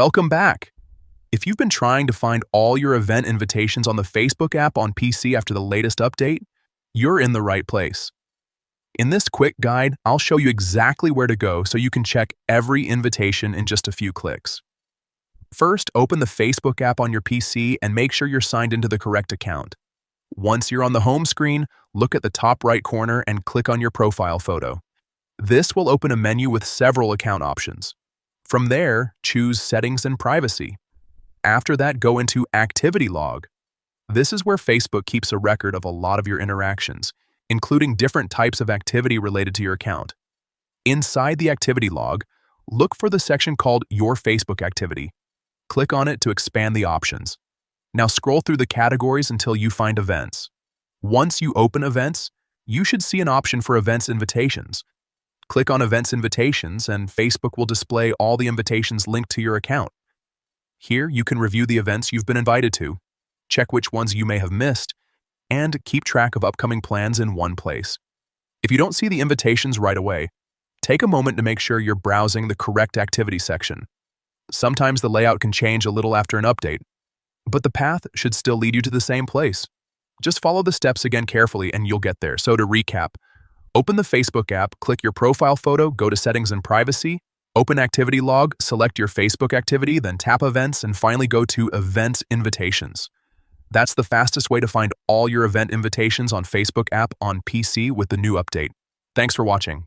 Welcome back. If you've been trying to find all your event invitations on the Facebook app on PC after the latest update, you're in the right place. In this quick guide, I'll show you exactly where to go so you can check every invitation in just a few clicks. First, open the Facebook app on your PC and make sure you're signed into the correct account. Once you're on the home screen, look at the top right corner and click on your profile photo. This will open a menu with several account options. From there, choose Settings and Privacy. After that, go into Activity Log. This is where Facebook keeps a record of a lot of your interactions, including different types of activity related to your account. Inside the Activity Log, look for the section called Your Facebook Activity. Click on it to expand the options. Now scroll through the categories until you find Events. Once you open Events, you should see an option for Events Invitations. Click on Events Invitations and Facebook will display all the invitations linked to your account. Here you can review the events you've been invited to, check which ones you may have missed, and keep track of upcoming plans in one place. If you don't see the invitations right away, take a moment to make sure you're browsing the correct activity section. Sometimes the layout can change a little after an update, but the path should still lead you to the same place. Just follow the steps again carefully and you'll get there. So to recap, open the Facebook app, click your profile photo, go to Settings and Privacy, open Activity Log, select your Facebook activity, then tap Events, and finally go to Event Invitations. That's the fastest way to find all your event invitations on Facebook app on PC with the new update. Thanks for watching.